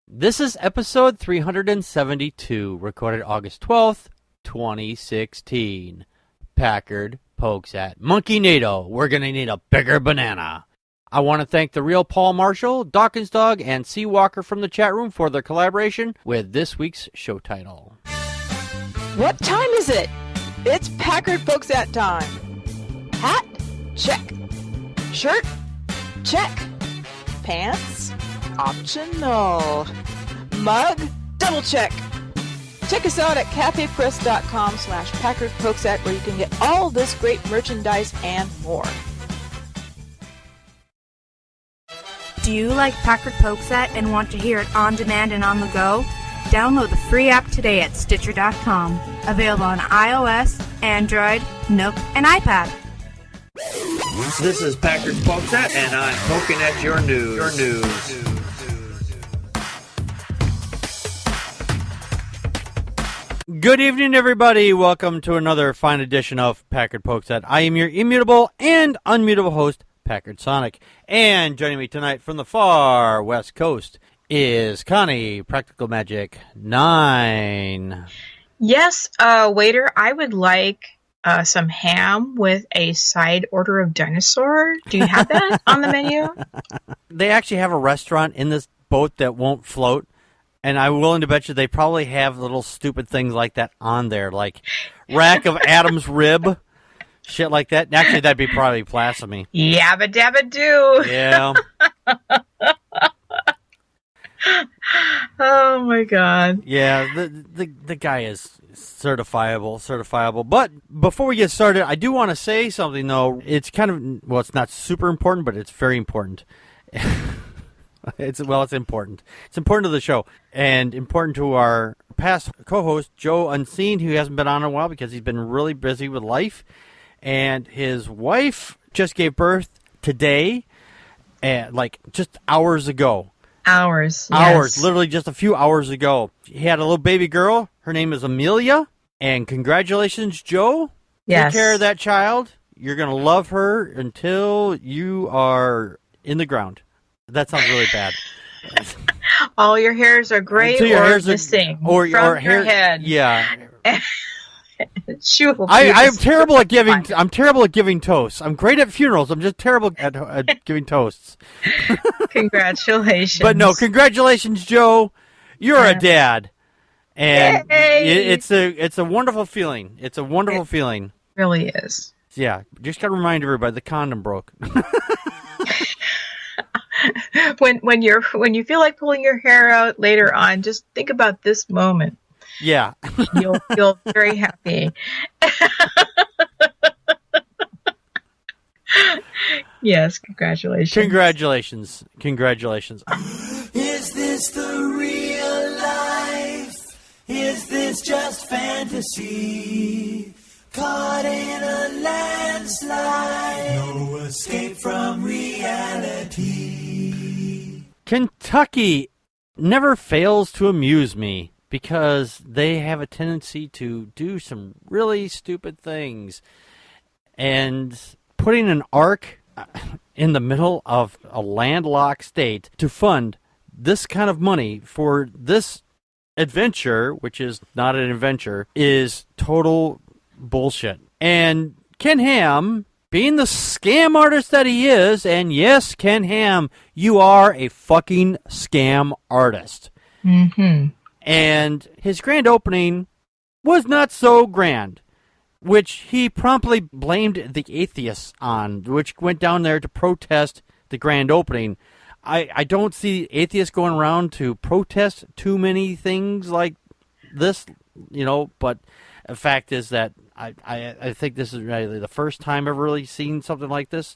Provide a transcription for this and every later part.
This is episode 372, recorded August 12th, 2016. Packard pokes at MONKEYNADO. We're going to need a bigger banana. I want to thank the real Paul Marshall, Dawkins Dog, and Sea Walker from the chat room for their collaboration with this week's show title. What time is it? It's Packard pokes at time. Hat? Check. Shirt? Check. Pants? Optional. Mug? Double check. Check us out at cafepress.com/PackardPokesAt where you can get all this great merchandise and more. Do you like Packard Pokesat and want to hear it on demand and on the go? Download the free app today at Stitcher.com. Available on iOS, Android, Nook, and iPad. This is Packard Pokesat, and I'm poking at your news. Good evening, everybody. Welcome to another fine edition of Packard Pokesat. I am your immutable and unmutable host, Packard Sonic. And joining me tonight from the far west coast is Connie, Practical Magic 9. Yes, waiter, I would like some ham with a side order of dinosaur. Do you have that on the menu? They actually have a restaurant in this boat that won't float, and I'm willing to bet you they probably have little stupid things like that on there, like rack of Adam's rib, shit like that. Actually, that'd be probably blasphemy. Yabba dabba do. Yeah. Oh my god. Yeah, the guy is certifiable. But before we get started, I do want to say something, though. It's kind of, well, it's not super important, but it's very important. It's important. It's important to the show and important to our past co-host, Joe Unseen, who hasn't been on in a while because he's been really busy with life. And his wife just gave birth today, like just hours ago. Hours, literally just a few hours ago. He had a little baby girl. Her name is Amelia. And congratulations, Joe. Yes. Take care of that child. You're going to love her until you are in the ground. That sounds really bad. All your hairs are gray or missing from your head. Yeah. I'm terrible at giving. I'm terrible at giving toasts. I'm great at funerals. I'm just terrible at giving toasts. Congratulations! But no, congratulations, Joe. You're a dad, and it's a wonderful feeling. It's a wonderful feeling. Really is. Yeah, just gotta remind everybody the condom broke. when you feel like pulling your hair out later on, just think about this moment. Yeah. You'll feel very happy. Yes, congratulations. Congratulations. Is this the real life? Is this just fantasy? Caught in a landslide, no escape from reality. Kentucky never fails to amuse me, because they have a tendency to do some really stupid things. And putting an ark in the middle of a landlocked state to fund this kind of money for this adventure, which is not an adventure, is total bullshit. And Ken Ham, being the scam artist that he is, and yes, Ken Ham, you are a fucking scam artist. Mm-hmm. And his grand opening was not so grand, which he promptly blamed the atheists on, which went down there to protest the grand opening. I don't see atheists going around to protest too many things like this, but the fact is that I think this is really the first time I've really seen something like this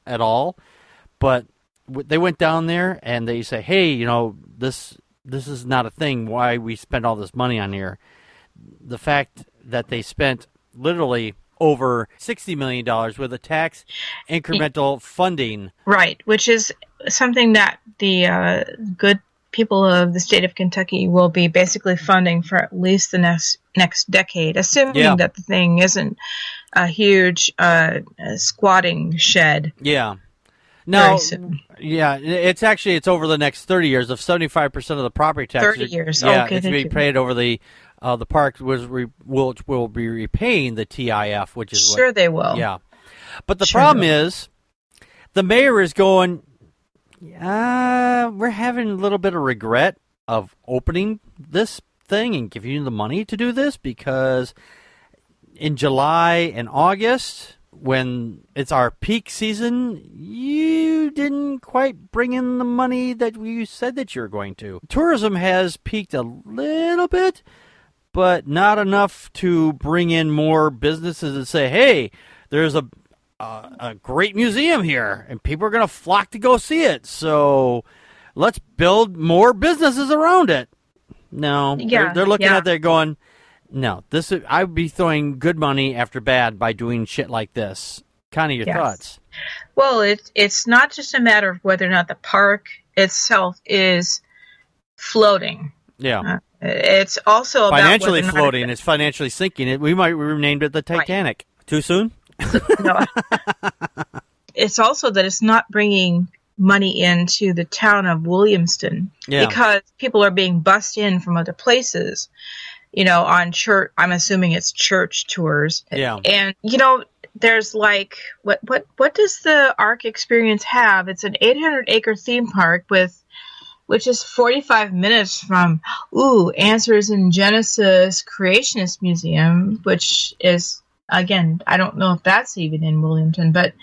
at all. But they went down there and they say, hey, this is not a thing, why we spend all this money on here. The fact that they spent literally over $60 million with a tax incremental funding. Right, which is something that the good people of the state of Kentucky will be basically funding for at least the next decade, assuming that the thing isn't a huge squatting shed. Yeah. No, very soon. yeah, it's over the next 30 years. Of 75% of the property taxes, 30 years. Yeah, Okay, it's to thank be you. paid over the park will be repaying the TIF, which is Sure they will. Yeah, but the Sure problem they will. is, the mayor is going. We're having a little bit of regret of opening this thing and giving you the money to do this, because in July and August, when it's our peak season, you didn't quite bring in the money that you said that you were going to. Tourism has peaked a little bit, but not enough to bring in more businesses and say, hey, there's a great museum here, and people are going to flock to go see it. So let's build more businesses around it. No, Yeah, they're looking yeah. at there going, no, I would be throwing good money after bad by doing shit like this. Kind of your Yes. thoughts. Well, it's not just a matter of whether or not the park itself is floating. Yeah. It's also about Financially whether or not floating. It's financially sinking. We might renamed it the Titanic. Too soon? No. It's also that it's not bringing money into the town of Williamston, Yeah. because people are being bussed in from other places, on church. I'm assuming it's church tours. Yeah. And there's like what does the Ark Experience have? It's an 800-acre theme park which is 45 minutes from Answers in Genesis Creationist Museum, which is, again, I don't know if that's even in Williamston, but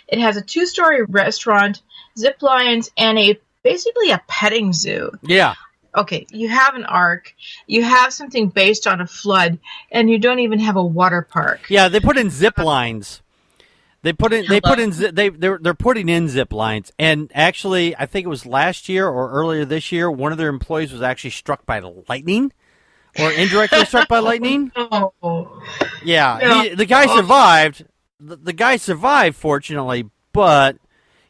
it has a 2-story restaurant, zip lines, and basically a petting zoo. Yeah. Okay, you have an ark, you have something based on a flood, and you don't even have a water park. Yeah, they put in zip lines. They're putting in zip lines, and actually, I think it was last year or earlier this year, one of their employees was actually struck by lightning, or indirectly struck by lightning. Oh. Yeah, No. the guy survived. The guy survived, fortunately, but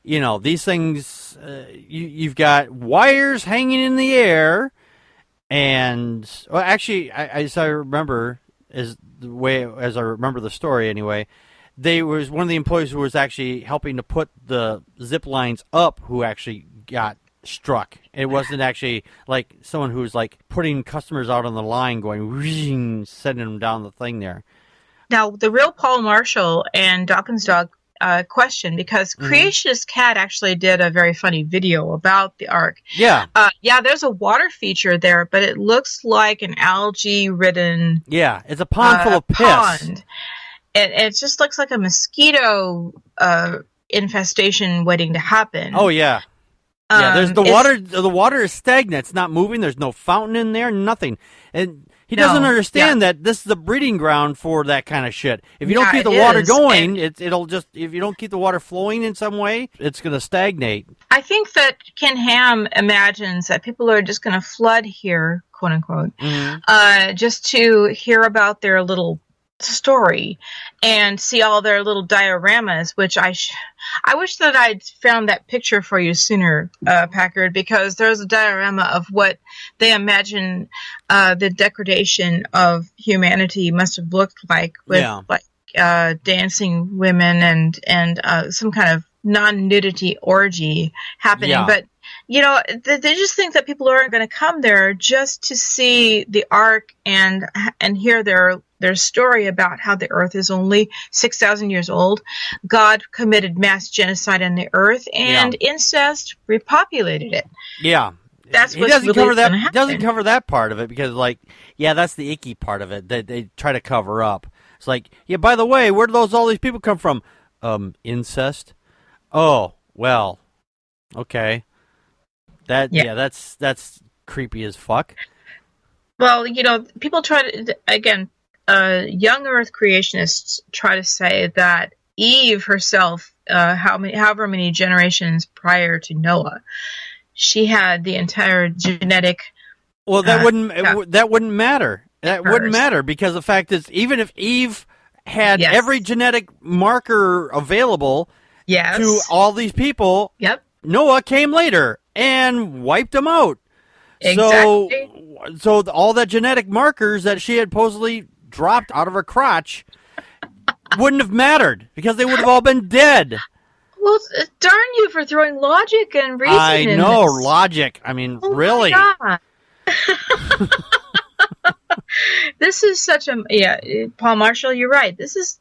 these things, you've got wires hanging in the air, and actually, as I remember the story anyway. They was one of the employees who was actually helping to put the zip lines up who actually got struck. It wasn't actually like someone who was like putting customers out on the line going, sending them down the thing there. Now, the real Paul Marshall and Dawkins Dog question, because Creationist Cat actually did a very funny video about the Ark. Yeah. There's a water feature there, but it looks like an algae-ridden Yeah, it's a pond full of piss. pond. And it just looks like a mosquito infestation waiting to happen. Oh, yeah. Yeah, there's the it's- water. The water is stagnant. It's not moving. There's no fountain in there. Nothing. And he doesn't understand that this is a breeding ground for that kind of shit. If you don't Yeah, keep the it water is. going, it'll just. If you don't keep the water flowing in some way, it's going to stagnate. I think that Ken Ham imagines that people are just going to flood here, quote unquote, just to hear about their little story and see all their little dioramas, which I wish that I'd found that picture for you sooner, Packard, because there's a diorama of what they imagine the degradation of humanity must have looked like, with dancing women and some kind of non-nudity orgy happening. Yeah. But they just think that people aren't going to come there just to see the Ark and hear their story about how the earth is only 6,000 years old. God committed mass genocide on the earth, and incest repopulated it. Yeah. That's He what's doesn't really cover that. gonna He doesn't happen. cover that part of it because, that's the icky part of it that they try to cover up. It's like, by the way, where do all these people come from? Incest. Oh, well, okay. That's creepy as fuck. Well, people try to, again, young Earth creationists try to say that Eve herself, however many generations prior to Noah, she had the entire genetic. Well, that wouldn't matter. That First. wouldn't matter because the fact is, even if Eve had every genetic marker available Yes. to all these people, Yep. Noah came later and wiped them out. Exactly. So all the genetic markers that she had supposedly dropped out of her crotch wouldn't have mattered because they would have all been dead. Well, darn you for throwing logic and reason I in know, this. logic. I mean, Oh really. my God. This is such a Paul Marshall, you're right. This is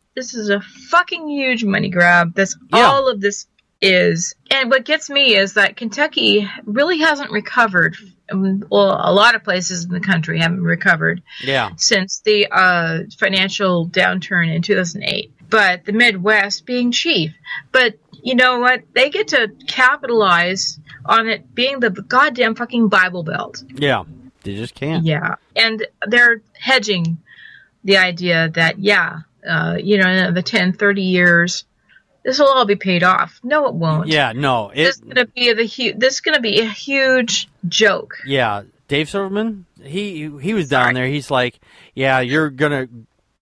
a fucking huge money grab. That's all of this is. And what gets me is that Kentucky really hasn't recovered. Well, a lot of places in the country haven't recovered since the financial downturn in 2008. But the Midwest being chief. But you know what? They get to capitalize on it being the goddamn fucking Bible Belt. Yeah. They just can't. Yeah. And they're hedging the idea that, in the 10, 30 years, this will all be paid off. No, it won't. Yeah, no. This is going to be a huge joke. Yeah. Dave Silverman, he was down there. He's like, yeah, you're going to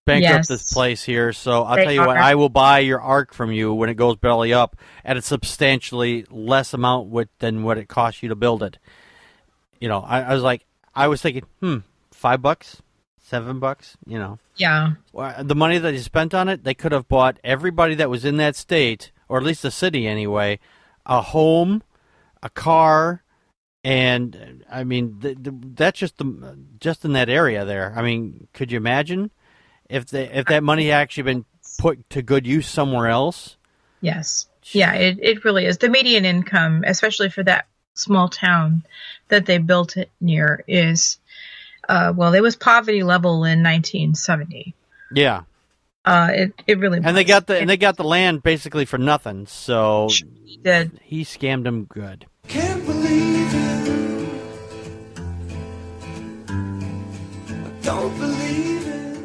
bankrupt this place here, so I'll tell you what, I will buy your ark from you when it goes belly up at a substantially less amount than what it costs you to build it. You know, I was thinking, $5, $7, you know. Yeah. The money that he spent on it, they could have bought everybody that was in that state, or at least the city anyway, a home, a car, and I mean that's just in that area there. I mean, could you imagine if that money had actually been put to good use somewhere else? Yes. Yeah, it really is. The median income, especially for that small town that they built it near, is it was poverty level in 1970. Yeah. It really was. And they got the land basically for nothing, so he scammed them good. Can't believe it. I don't believe it.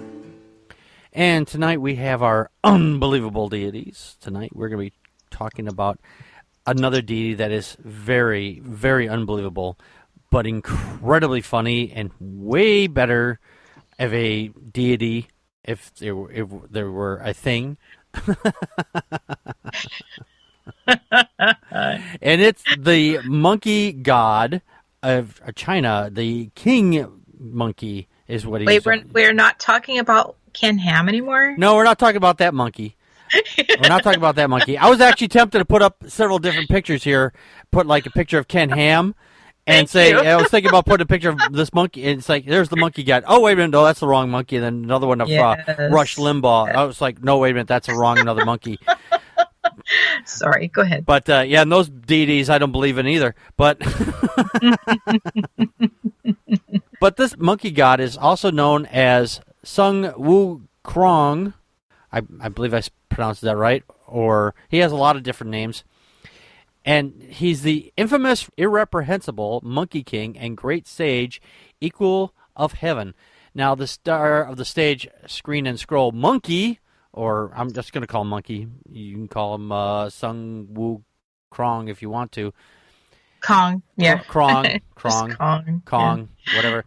And tonight we have our unbelievable deities. Tonight we're going to be talking about another deity that is very, very unbelievable, but incredibly funny and way better of a deity if there were a thing. And it's the monkey god of China. The king monkey is what he's... Wait, we're not talking about Ken Ham anymore? No, we're not talking about that monkey. We're not talking about that monkey. I was actually tempted to put up several different pictures here, put like a picture of Ken Ham, and I was thinking about putting a picture of this monkey, and it's like, there's the monkey god. Oh, wait a minute, no, that's the wrong monkey. And then another one of Rush Limbaugh. I was like, no, wait a minute, that's another monkey. Sorry, go ahead. But, and those deities I don't believe in either. But, but this monkey god is also known as Sung Wukong. I believe I pronounced that right, or he has a lot of different names. And he's the infamous, irreprehensible Monkey King and great sage, equal of heaven. Now, the star of the stage, screen and scroll, Monkey, or I'm just going to call him Monkey. You can call him Sung Wukong if you want to. Kong, yeah. Kong, yeah. Whatever.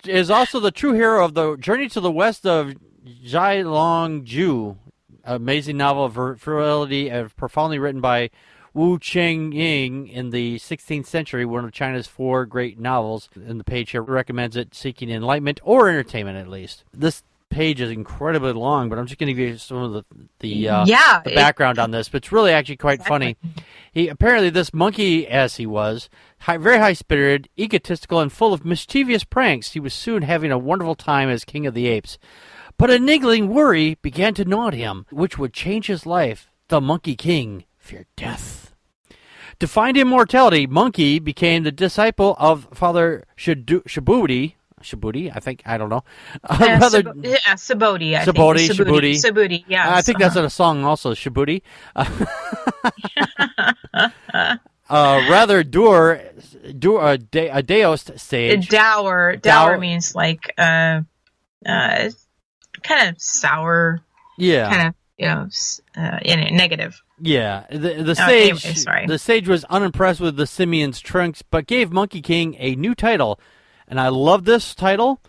is also the true hero of the Journey to the West of Zhailongju, amazing novel of virility and profoundly written by Wu Chengying in the 16th century, one of China's 4 great novels. And the page here recommends it, seeking enlightenment or entertainment at least. This page is incredibly long, but I'm just going to give you some of the background on this. But it's really actually quite funny. Apparently this monkey, as he was, very high-spirited, egotistical, and full of mischievous pranks, he was soon having a wonderful time as king of the apes. But a niggling worry began to gnaw at him, which would change his life. The Monkey King feared death. To find immortality, Monkey became the disciple of Father Subhuti, I think, I don't know. Subhuti, I think. Subhuti, yes. I think that's in a song also, Subhuti. Rather a Daoist sage. Dour means like kind of sour. Yeah. Kind of, negative. Yeah. The sage was unimpressed with the simian's trunks, but gave Monkey King a new title. And I love this title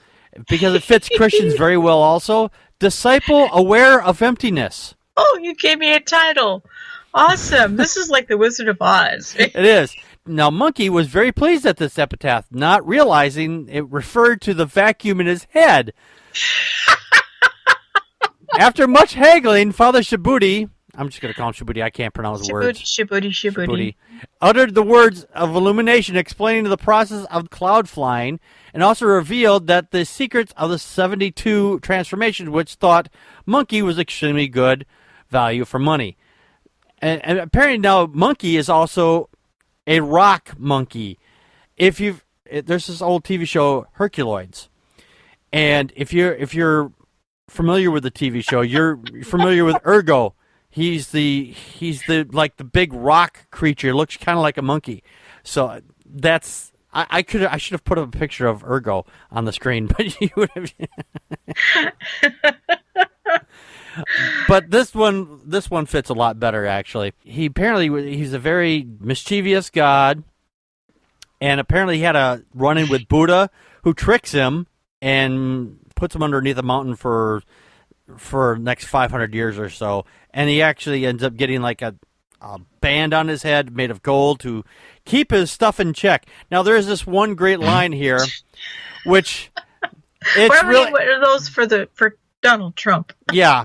because it fits Christians very well also. Disciple aware of emptiness. Oh, you gave me a title. Awesome. This is like the Wizard of Oz. It is. Now, Monkey was very pleased at this epitaph, not realizing it referred to the vacuum in his head. After much haggling, Father Subhuti, I'm just going to call him Subhuti. I can't pronounce the words. Subhuti. Uttered the words of illumination explaining the process of cloud flying, and also revealed that the secrets of the 72 transformations, which thought Monkey was extremely good value for money. And apparently now Monkey is also a rock monkey. There's this old TV show Herculoids, and if you're familiar with the TV show, you're familiar with Ergo. He's the like the big rock creature. Looks kind of like a monkey. So that's I should have put up a picture of Ergo on the screen, but you would have. But this one fits a lot better actually. He's a very mischievous god, and apparently he had a run-in with Buddha, who tricks him and puts him underneath a mountain for the next 500 years or so, and he actually ends up getting like a band on his head made of gold to keep his stuff in check. Now there's this one great line here, which what are those for Donald Trump? Yeah.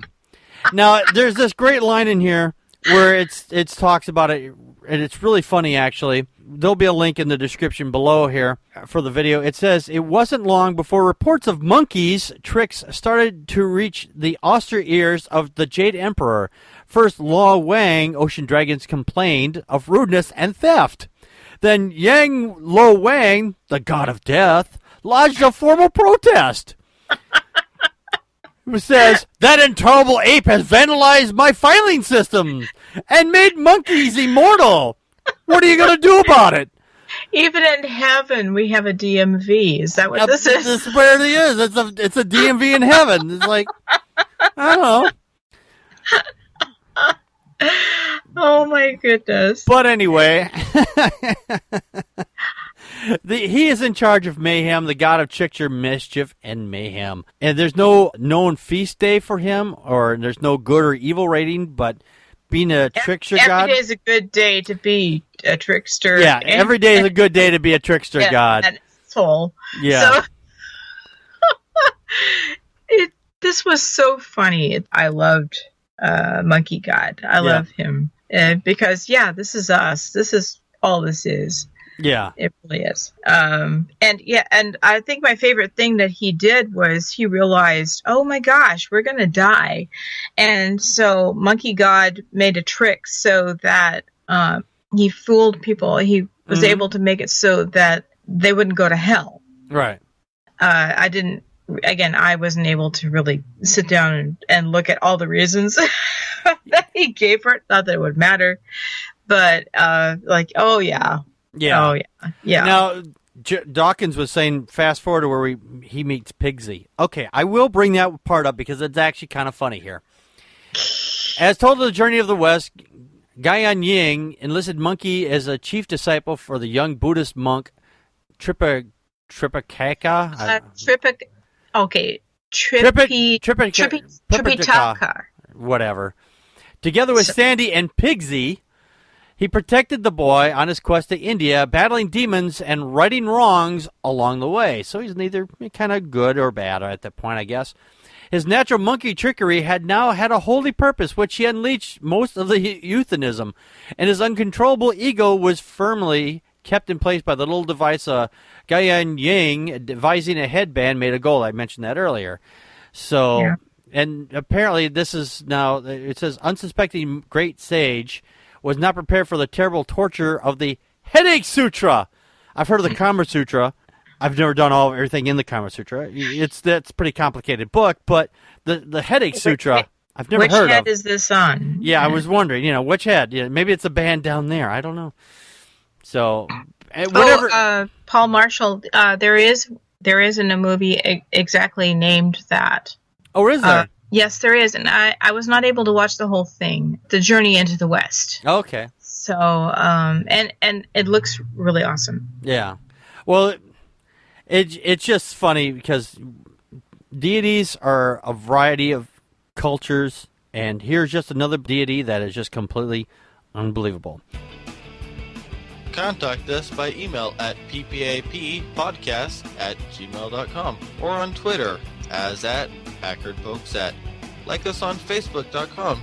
Now there's this great line in here where it talks about it, and it's really funny actually. There'll be a link in the description below here for the video. It says, it wasn't long before reports of monkeys' tricks started to reach the austere ears of the Jade Emperor. First, Law Wang, ocean dragons, complained of rudeness and theft. Then Yang Lo Wang, the god of death, lodged a formal protest. It says, that intolerable ape has vandalized my filing system and made monkeys immortal. What are you going to do about it? Even in heaven, we have a DMV. Is that what this is? This is where it is. It's a DMV in heaven. It's like, I don't know. Oh, my goodness. But anyway, he is in charge of mayhem, the god of trickster, mischief, and mayhem. And there's no known feast day for him, or there's no good or evil rating, but being a trickster god. Every day is a good day to be a trickster. Yeah, every day is a good day to be a trickster god. An asshole. Yeah. So, this was so funny. I loved Monkey God. I love him. Because, this is us. This is all this is. Yeah. It really is. And I think my favorite thing that he did was he realized, oh my gosh, we're going to die. And so Monkey God made a trick so that he fooled people. He was able to make it so that they wouldn't go to hell. Right. I wasn't able to really sit down and look at all the reasons that he gave for it. Not that it would matter. But oh yeah. Yeah. Oh, yeah. Now, Dawkins was saying, fast forward to where he meets Pigsy. Okay, I will bring that part up because it's actually kind of funny here. As told of the Journey of the West, Gaian Ying enlisted Monkey as a chief disciple for the young Buddhist monk Tripitaka. Tripitaka. Whatever. Together with Sandy and Pigsy, he protected the boy on his quest to India, battling demons and righting wrongs along the way. So he's neither kind of good or bad at that point, I guess. His natural monkey trickery had now had a holy purpose, which he unleashed most of the euthanism, and his uncontrollable ego was firmly kept in place by the little device Gaian Ying devising a headband made of gold. I mentioned that earlier. So, and apparently this is now, it says, unsuspecting great sage was not prepared for the terrible torture of the Headache Sutra. I've heard of the Kama Sutra. I've never done everything in the Kama Sutra. That's a pretty complicated book, but the Headache Sutra, I've never heard of. Which head is this on? Yeah, I was wondering, which head? Maybe it's a band down there. I don't know. So, whatever. Paul Marshall, there is in a movie exactly named that. Oh, is there? Yes, there is, and I was not able to watch the whole thing. The Journey into the West. Okay. So, and it looks really awesome. Yeah. Well, it's just funny because deities are a variety of cultures, and here's just another deity that is just completely unbelievable. Contact us by email at ppappodcast@gmail.com or on Twitter as @PackardPokesat. Like us on Facebook.com/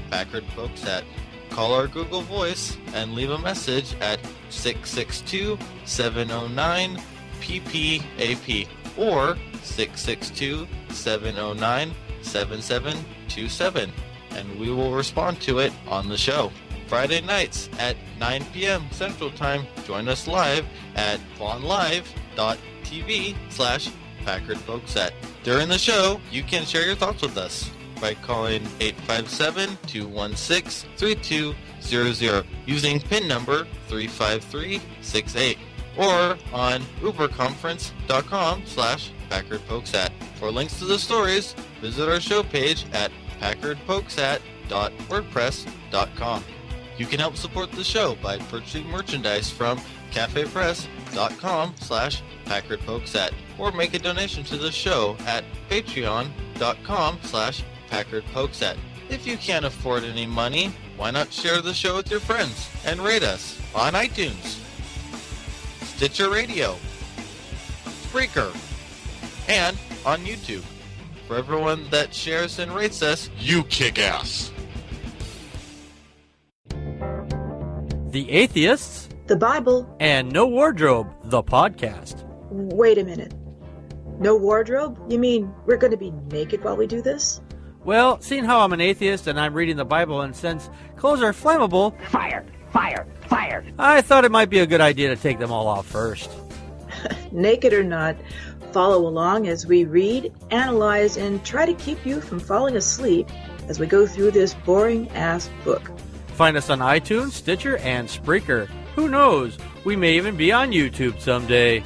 Packard Folksat. Call our Google Voice and leave a message at 662-709-PPAP or 662-709-7727, and we will respond to it on the show. Friday nights at 9 p.m. Central Time, join us live at vonlive.tv/Packard Folksat. During the show, you can share your thoughts with us by calling 857-216-3200 using PIN number 35368 or on uberconference.com/Packard Folksat. For links to the stories, visit our show page at packardfolksat.wordpress.com. You can help support the show by purchasing merchandise from cafepress.com/Packard Folksat or make a donation to the show at patreon.com/Packard Folksat. If you can't afford any money, why not share the show with your friends and rate us on iTunes, Stitcher Radio, Spreaker, and on YouTube. For everyone that shares and rates us, you kick ass. The Atheists, The Bible. and No Wardrobe, the podcast. Wait a minute. No wardrobe? You mean we're going to be naked while we do this? Well, seeing how I'm an atheist and I'm reading the Bible, and since clothes are flammable, Fired! Fired! Fired! I thought it might be a good idea to take them all off first. Naked or not, follow along as we read, analyze, and try to keep you from falling asleep as we go through this boring-ass book. Find us on iTunes, Stitcher, and Spreaker. Who knows? We may even be on YouTube someday.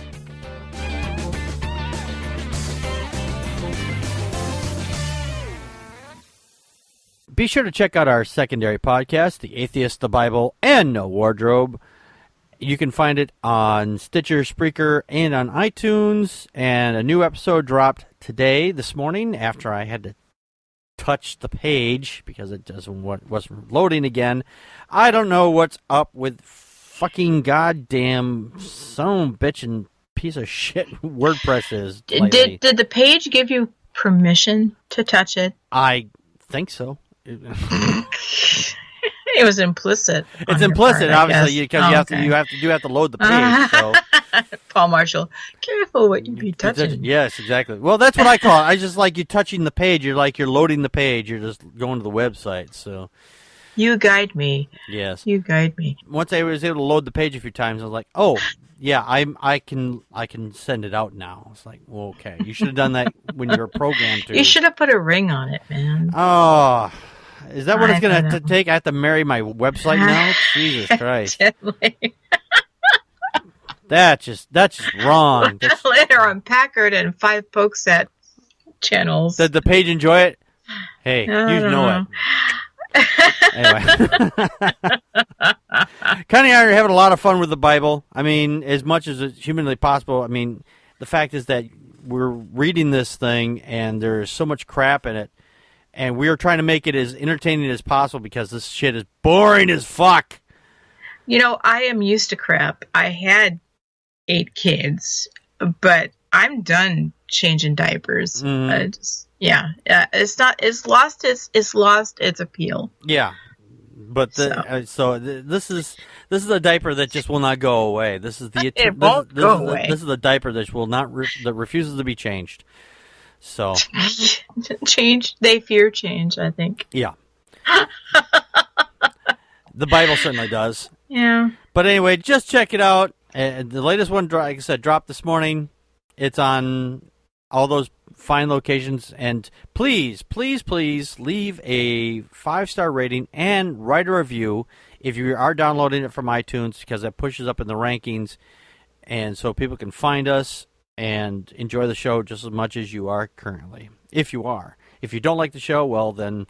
Be sure to check out our secondary podcast, The Atheist, the Bible, and No Wardrobe. You can find it on Stitcher, Spreaker, and on iTunes. And a new episode dropped today, this morning, after I had to touch the page because it wasn't loading again. I don't know what's up with fucking goddamn son of a bitch and piece of shit WordPress is lately. Did the page give you permission to touch it? I think so. It was implicit. It's implicit, part, obviously, because you have to load the page. So. Paul Marshall, careful what you be touching. Yes, exactly. Well, that's what I call it. I just like you touching the page. You're loading the page. You're just going to the website. So. You guide me. Yes. You guide me. Once I was able to load the page a few times, I was like, oh, yeah, I can send it out now. It's like, well, okay. You should have done that when you were programmed to. You should have put a ring on it, man. Oh, is that what it's going to take? I have to marry my website now? Jesus Christ. That's just wrong. Later on Packard and 5 Folksat channels. Did the page enjoy it? Hey, you know it. Anyway. Connie and I are having a lot of fun with the Bible. I mean, as much as it's humanly possible. I mean, the fact is that we're reading this thing and there's so much crap in it. And we are trying to make it as entertaining as possible because this shit is boring as fuck. You know, I am used to crap. I had 8 kids, but I'm done changing diapers. It's not. It's lost its appeal. Yeah, but this is a diaper that just will not go away. This is the It won't go away. This is the diaper that will not that refuses to be changed. So change. They fear change, I think. Yeah. The Bible certainly does. Yeah. But anyway, just check it out. The latest one, like I said, dropped this morning. It's on all those fine locations. And please, please, please leave a 5-star rating and write a review if you are downloading it from iTunes, because that pushes up in the rankings. And so people can find us and enjoy the show just as much as you are currently. If you are. If you don't like the show, well, then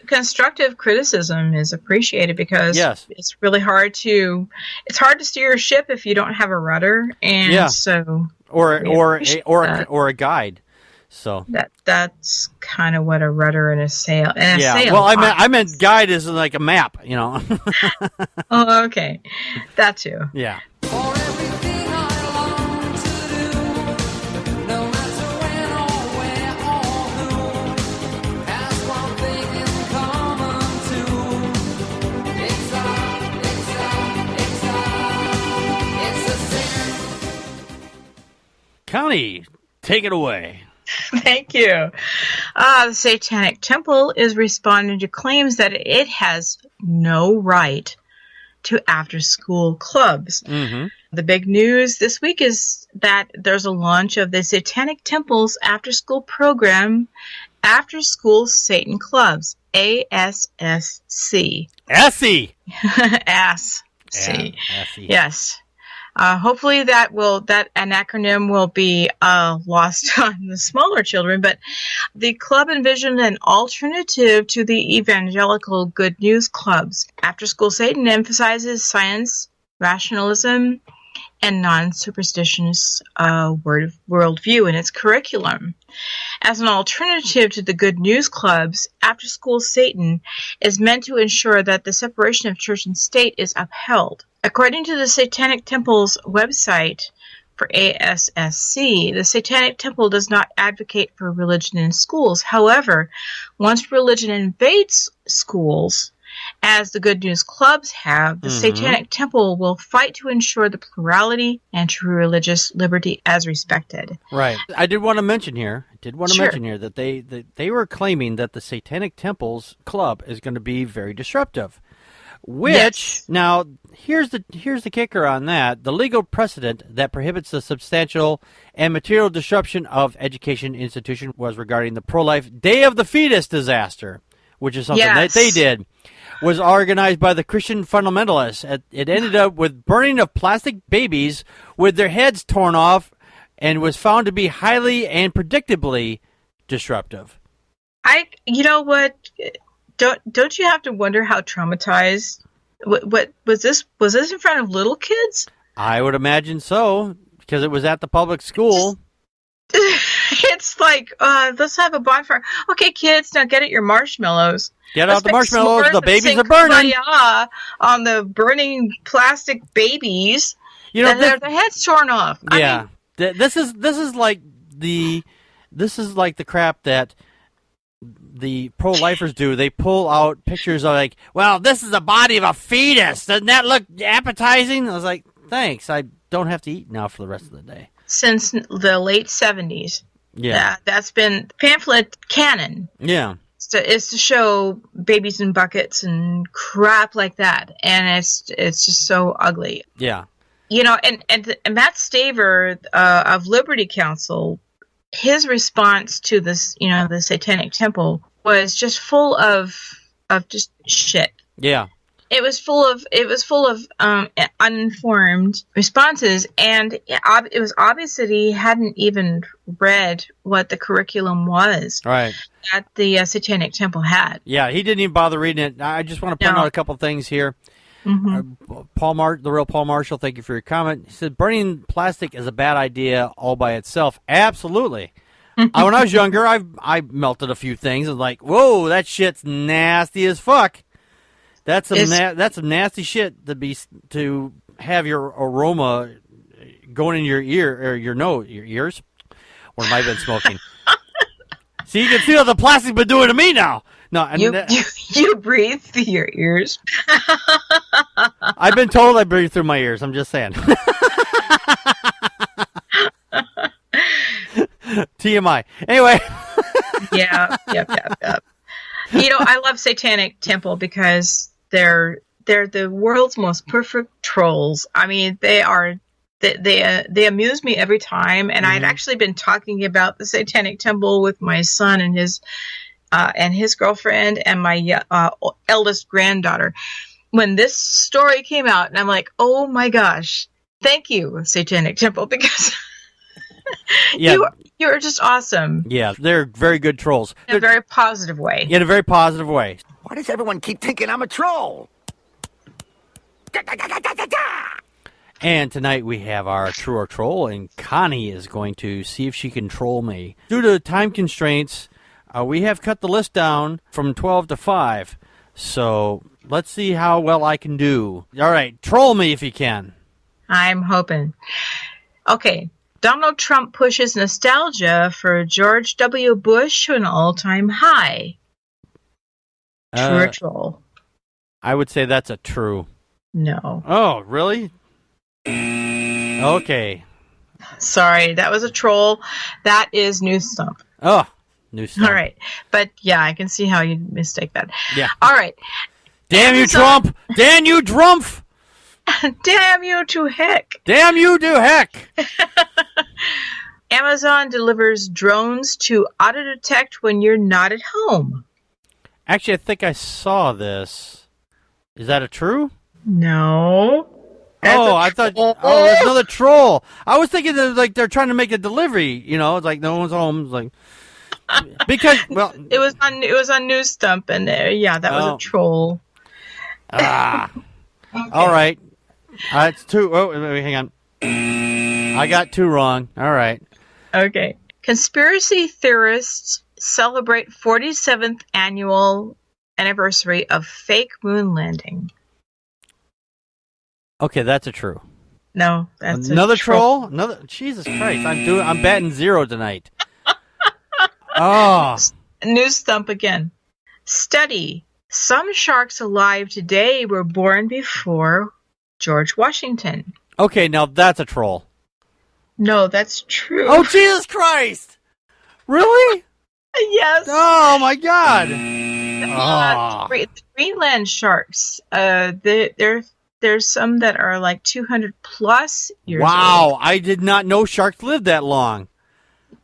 Constructive criticism is appreciated because it's really hard to steer your ship if you don't have a rudder, and so or a guide. So that's kind of what a rudder and a sail. And sail well, I meant guide is like a map, you know. Oh, okay, that too. Yeah. Connie, take it away. Thank you. The Satanic Temple is responding to claims that it has no right to after-school clubs. Mm-hmm. The big news this week is that there's a launch of the Satanic Temple's after-school program, After School Satan Clubs, ASSC. Essie! ASSC. Yes. Hopefully that an acronym will be lost on the smaller children, but the club envisioned an alternative to the evangelical Good News clubs. After School Satan emphasizes science, rationalism, and non-superstitious worldview in its curriculum. As an alternative to the Good News clubs, After School Satan is meant to ensure that the separation of church and state is upheld. According to the Satanic Temple's website for ASSC, the Satanic Temple does not advocate for religion in schools. However, once religion invades schools, as the Good News clubs have, the Satanic Temple will fight to ensure the plurality and true religious liberty as respected. Right. I did want to mention here that they were claiming that the Satanic Temple's club is going to be very disruptive. Which, now, here's the kicker on that. The legal precedent that prohibits the substantial and material disruption of education institution was regarding the pro-life Day of the Fetus disaster, which is something that they did, was organized by the Christian fundamentalists. It ended up with burning of plastic babies with their heads torn off and was found to be highly and predictably disruptive. You know what? Don't you have to wonder how traumatized? What was this? Was this in front of little kids? I would imagine so, because it was at the public school. It's like, let's have a bonfire. Okay, kids, now get at your marshmallows. Get out the marshmallows. The babies are burning. On the burning plastic babies. You know, their heads torn off. Yeah, this is like the crap that the pro-lifers do. They pull out pictures of like, well, this is the body of a fetus. Doesn't that look appetizing? I was like, thanks. I don't have to eat now for the rest of the day. Since the late 70s. Yeah. That's been pamphlet canon. Yeah. Is to show babies in buckets and crap like that. And it's just so ugly. Yeah. You know, and Matt Staver of Liberty Counsel, his response to this, the Satanic Temple was just full of just shit. Yeah. It was full of uninformed responses, and it was obvious that he hadn't even read what the curriculum was. Right. That the Satanic Temple had. Yeah, he didn't even bother reading it. I just want to point out a couple things here. Mm-hmm. The real Paul Marshall, thank you for your comment. He said, burning plastic is a bad idea all by itself. Absolutely. When I was younger, I melted a few things and like, whoa, that shit's nasty as fuck. That's some nasty shit to have your aroma going in your ear or your ears. Or am I been smoking? See, you can feel the plastic been doing to me now. No, you breathe through your ears. I've been told I breathe through my ears. I'm just saying. TMI. Anyway. Yeah. I love Satanic Temple because they're the world's most perfect trolls. I mean, they amuse me every time. And I'd actually been talking about the Satanic Temple with my son and his girlfriend and my eldest granddaughter when this story came out, and I'm like, oh my gosh, thank you, Satanic Temple, because you're just awesome. Yeah, they're very good trolls. In a very positive way. In a very positive way. Why does everyone keep thinking I'm a troll? And tonight we have our True or Troll, and Connie is going to see if she can troll me. Due to time constraints, we have cut the list down from 12 to 5. So let's see how well I can do. All right, troll me if you can. I'm hoping. Okay, Donald Trump pushes nostalgia for George W. Bush to an all-time high. True or troll? I would say that's a true. No. Oh, really? Okay. Sorry, that was a troll. That is News Stump. Oh, new stuff. All right. But yeah, I can see how you'd mistake that. Yeah. All right. Damn you, Trump! Damn you, Drumpf! Damn you to heck. Damn you to heck! Amazon delivers drones to auto-detect when you're not at home. Actually, I think I saw this. Is that a true? No. I thought. Oh, it's another troll. I was thinking that like they're trying to make a delivery. You know, it's like no one's home. It's like because it was on News Stump, and that was a troll. Ah. All right. It's two. Oh, wait, hang on. I got two wrong. All right. Okay. Conspiracy theorists celebrate 47th annual anniversary of fake moon landing. Okay, that's a true. No, that's another troll. Another. Jesus Christ! I'm batting zero tonight. Oh. News Stump again. Study. Some sharks alive today were born before George Washington. Okay, now that's a troll. No, that's true. Oh, Jesus Christ! Really? Yes. Oh, my God. The Greenland sharks. There's some that are like 200 plus years old. Wow, I did not know sharks lived that long.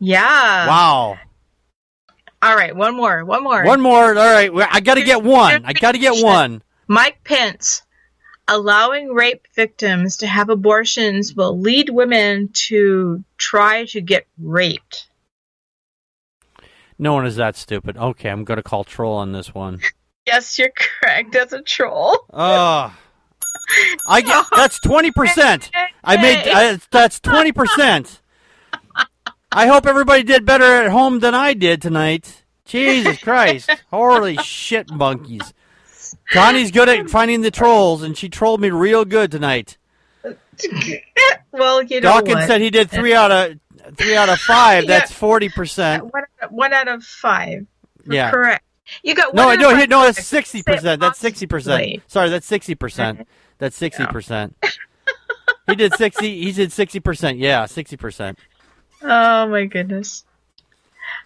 Yeah. Wow. All right, one more. All right, I got to get one. Mike Pence. Allowing rape victims to have abortions will lead women to try to get raped. No one is that stupid. Okay, I'm going to call troll on this one. Yes, you're correct. That's a troll. That's 20%. That's 20%. I hope everybody did better at home than I did tonight. Jesus Christ. Holy shit, monkeys. Connie's good at finding the trolls, and she trolled me real good tonight. Well, you know Dawkins what? said he did 3 out of 5. That's 40%. 1 out of 5. Yeah. Correct. You got No, one. that's 60%. That's 60%. Sorry, that's 60%. That's 60%. He did 60. He did 60%. Yeah, 60%. Oh my goodness.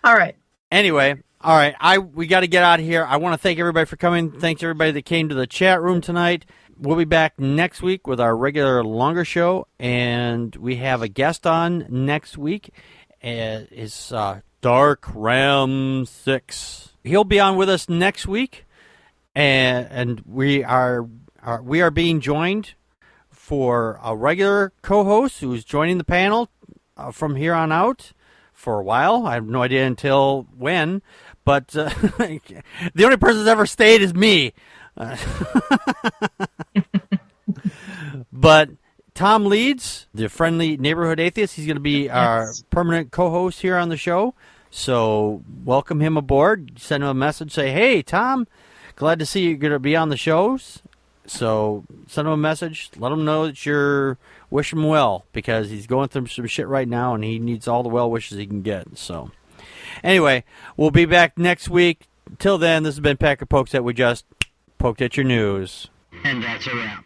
All right. Anyway, all right. We got to get out of here. I want to thank everybody for coming. Thanks everybody that came to the chat room tonight. We'll be back next week with our regular longer show, and we have a guest on next week. It's Dark Ram 6. He'll be on with us next week, and we are being joined for a regular co-host who's joining the panel from here on out for a while. I have no idea until when, but the only person that's ever stayed is me. But Tom Leeds, the friendly neighborhood atheist, he's going to be our permanent co-host here on the show. So welcome him aboard. Send him a message. Say, hey, Tom, glad to see you're going to be on the shows. So send him a message. Let him know that you're wish him well, because he's going through some shit right now, and he needs all the well wishes he can get. So anyway, we'll be back next week. Till then, this has been Packard Pokes that we just poked at your news. And that's a wrap.